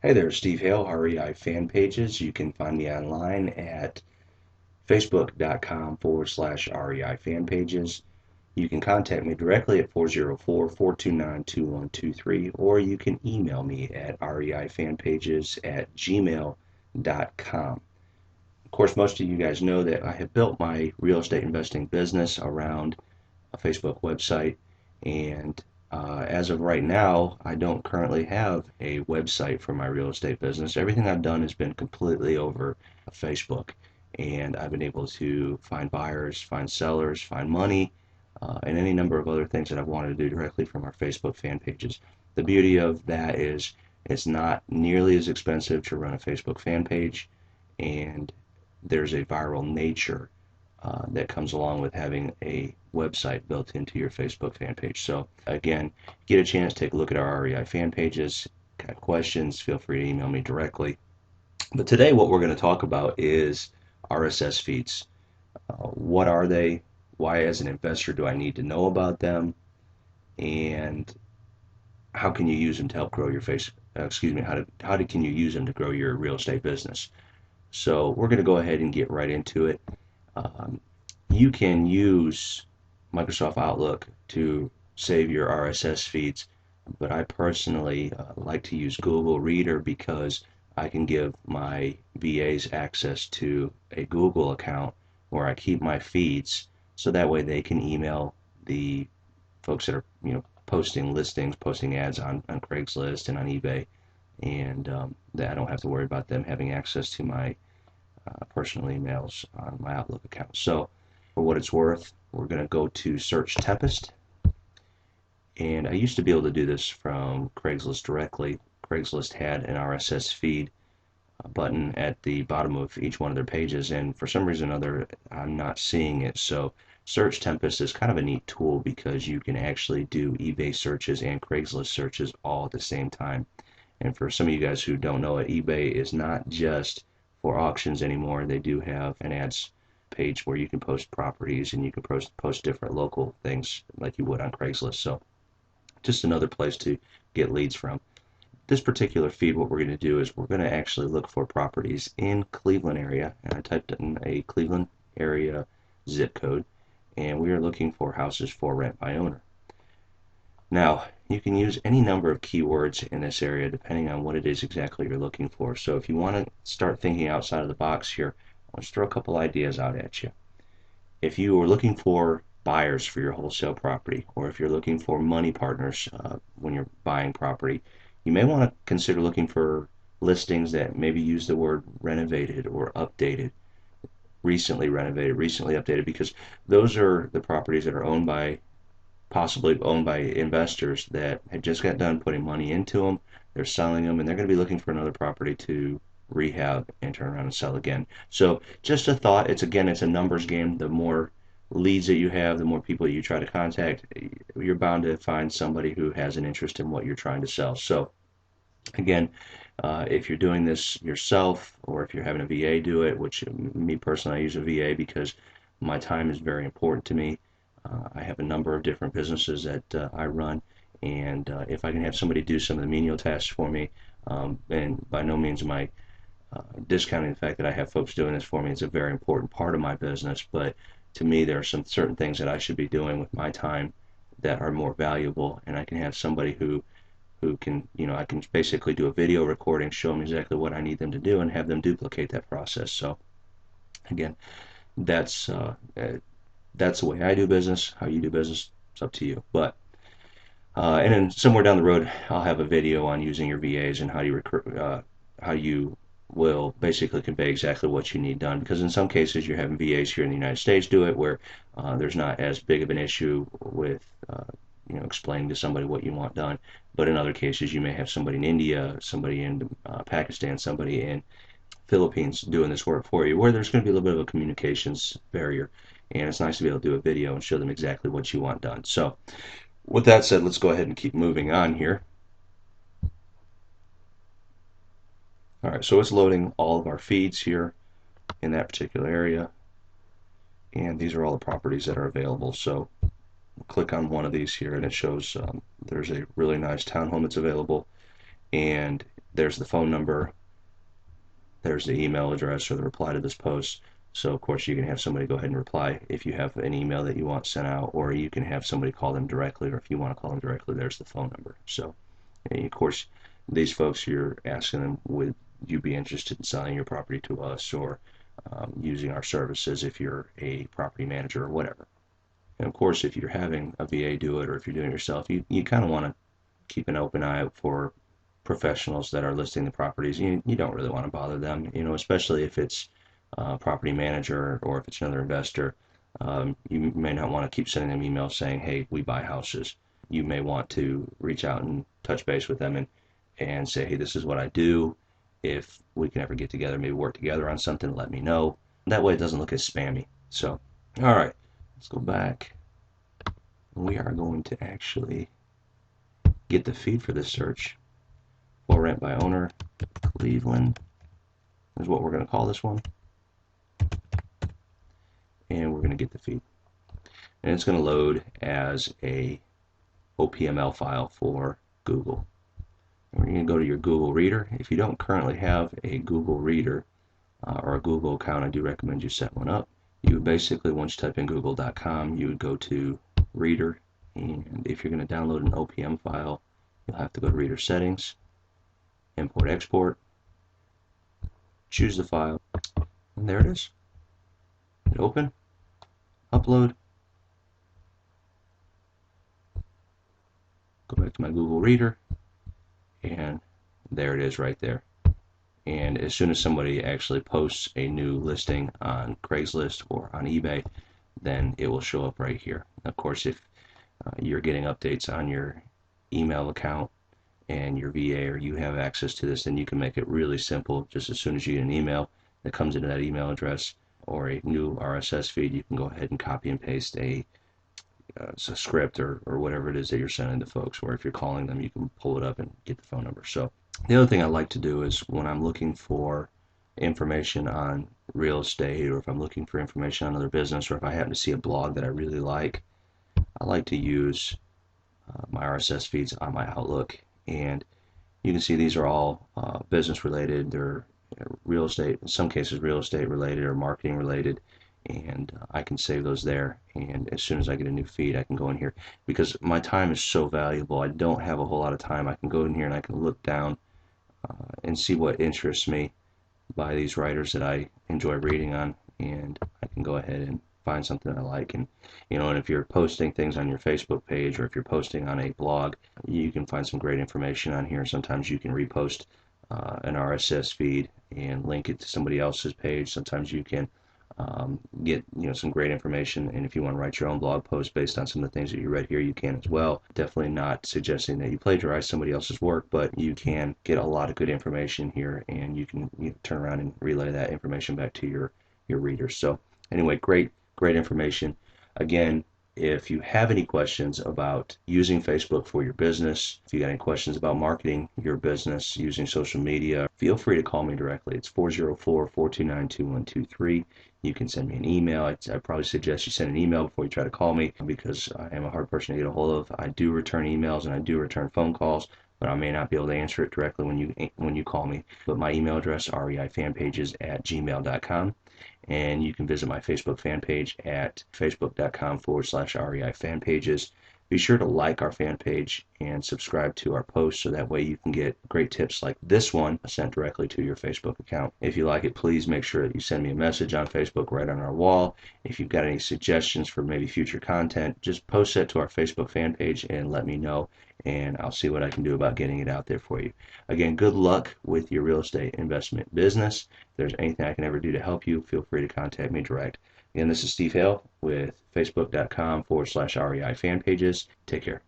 Hey there, Steve Hale, REI Fan Pages. You can find me online at facebook.com/REI Fan Pages. You can contact me directly at 404-429-2123, or you can email me at reifanpages@gmail.com. Of course, most of you guys know that I have built my real estate investing business around a Facebook website, and as of right now, I don't currently have a website for my real estate business. Everything I've done has been completely over Facebook, and I've been able to find buyers, find sellers, find money, and any number of other things that I've wanted to do directly from our Facebook fan pages. The beauty of that is it's not nearly as expensive to run a Facebook fan page, and there's a viral nature that comes along with having a website built into your Facebook fan page. So again, get a chance, take a look at our REI fan pages. Got questions, feel free to email me directly. But today what we're going to talk about is RSS feeds. What are they? Why as an investor do I need to know about them? And how can you use them to help grow your can you use them to grow your real estate business? So we're going to go ahead and get right into it. Um, you can use Microsoft Outlook to save your RSS feeds, but I personally like to use Google Reader because I can give my VAs access to a Google account where I keep my feeds, so that way they can email the folks that are posting listings, posting ads on Craigslist and on eBay, and that I don't have to worry about them having access to my personal emails on my Outlook account. So for what it's worth, we're going to go to Search Tempest. And I used to be able to do this from Craigslist directly. Craigslist had an RSS feed button at the bottom of each one of their pages, and for some reason or other, I'm not seeing it. So Search Tempest is kind of a neat tool because you can actually do eBay searches and Craigslist searches all at the same time. And for some of you guys who don't know it, eBay is not just for auctions anymore. They do have an ads page where you can post properties and you can post different local things like you would on Craigslist. So just another place to get leads from. This particular feed, what we're going to do is we're going to actually look for properties in Cleveland area. And I typed in a Cleveland area zip code, and we are looking for houses for rent by owner. Now, you can use any number of keywords in this area depending on what it is exactly you're looking for. So if you want to start thinking outside of the box here, let's throw a couple ideas out at you. If you are looking for buyers for your wholesale property, or if you're looking for money partners when you're buying property, you may want to consider looking for listings that maybe use the word renovated or updated, recently renovated, recently updated, because those are the properties that are possibly owned by investors that had just got done putting money into them. They're selling them, and they're going to be looking for another property to rehab and turn around and sell again. So just a thought. It's a numbers game. The more leads that you have, the more people you try to contact, you're bound to find somebody who has an interest in what you're trying to sell. So again, if you're doing this yourself, or if you're having a VA do it, which me personally, I use a VA because my time is very important to me. I have a number of different businesses that I run, and if I can have somebody do some of the menial tasks for me, and by no means am I discounting the fact that I have folks doing this for me, it's a very important part of my business, but to me there are some certain things that I should be doing with my time that are more valuable, and I can have somebody who can, I can basically do a video recording, show them exactly what I need them to do, and have them duplicate that process. So again, that's that's the way I do business. How you do business, it's up to you. But and then somewhere down the road, I'll have a video on using your VAs and how you will basically convey exactly what you need done. Because in some cases, you're having VAs here in the United States do it, where there's not as big of an issue with explaining to somebody what you want done. But in other cases, you may have somebody in India, somebody in Pakistan, somebody in Philippines doing this work for you, where there's going to be a little bit of a communications barrier, and it's nice to be able to do a video and show them exactly what you want done. So with that said, let's go ahead and keep moving on here. All right, so it's loading all of our feeds here in that particular area, and these are all the properties that are available. So we'll click on one of these here, and it shows there's a really nice townhome that's available, and there's the phone number, there's the email address or the reply to this post. So of course you can have somebody go ahead and reply if you have an email that you want sent out, or you can have somebody call them directly, or if you want to call them directly, there's the phone number. So and of course these folks, you're asking them, would you be interested in selling your property to us, or using our services if you're a property manager or whatever. And of course if you're having a VA do it, or if you're doing it yourself, you kind of want to keep an open eye out for professionals that are listing the properties. You don't really want to bother them, especially if it's a property manager or if it's another investor. You may not want to keep sending them emails saying, hey, we buy houses. You may want to reach out and touch base with them and say, hey, this is what I do. If we can ever get together, maybe work together on something, let me know. That way it doesn't look as spammy. So, all right, let's go back. We are going to actually get the feed for this search. For rent by owner, Cleveland is what we're going to call this one. And we're going to get the feed. And it's going to load as a OPML file for Google. And we're going to go to your Google Reader. If you don't currently have a Google Reader or a Google account, I do recommend you set one up. You would basically, once you type in google.com, you would go to Reader. And if you're going to download an OPM file, you'll have to go to Reader Settings, Import Export, choose the file, and there it is. Hit open, upload, go back to my Google Reader, and there it is right there. And as soon as somebody actually posts a new listing on Craigslist or on eBay, then it will show up right here. Of course, if you're getting updates on your email account and your VA, or you have access to this, then you can make it really simple. Just as soon as you get an email that comes into that email address or a new RSS feed, you can go ahead and copy and paste a script or whatever it is that you're sending to folks, or if you're calling them, you can pull it up and get the phone number. So the other thing I like to do is when I'm looking for information on real estate, or if I'm looking for information on other business, or if I happen to see a blog that I really like, I like to use my RSS feeds on my Outlook. And you can see these are all business related. They're real estate, in some cases real estate related or marketing related, and I can save those there. And as soon as I get a new feed, I can go in here, because my time is so valuable. I don't have a whole lot of time. I can go in here and I can look down and see what interests me by these writers that I enjoy reading on, and I can go ahead and find something I like. And and if you're posting things on your Facebook page, or if you're posting on a blog, you can find some great information on here. Sometimes you can repost an RSS feed and link it to somebody else's page. Sometimes you can get some great information, and if you want to write your own blog post based on some of the things that you read here, you can as well. Definitely not suggesting that you plagiarize somebody else's work, but you can get a lot of good information here, and you can turn around and relay that information back to your readers. So anyway, great information. Again, if you have any questions about using Facebook for your business, if you got any questions about marketing your business using social media, feel free to call me directly. It's 404-429-2123. You can send me an email. I'd probably suggest you send an email before you try to call me, because I am a hard person to get a hold of. I do return emails and I do return phone calls, but I may not be able to answer it directly when you call me. But my email address, reifanpages@gmail.com. And you can visit my Facebook fan page at facebook.com/REI-fanpages. Be sure to like our fan page and subscribe to our posts, so that way you can get great tips like this one sent directly to your Facebook account. If you like it, please make sure that you send me a message on Facebook right on our wall. If you've got any suggestions for maybe future content, just post it to our Facebook fan page and let me know, and I'll see what I can do about getting it out there for you. Again, good luck with your real estate investment business. If there's anything I can ever do to help you, feel free to contact me direct. Again, this is Steve Hale with facebook.com/REI-fanpages. Take care.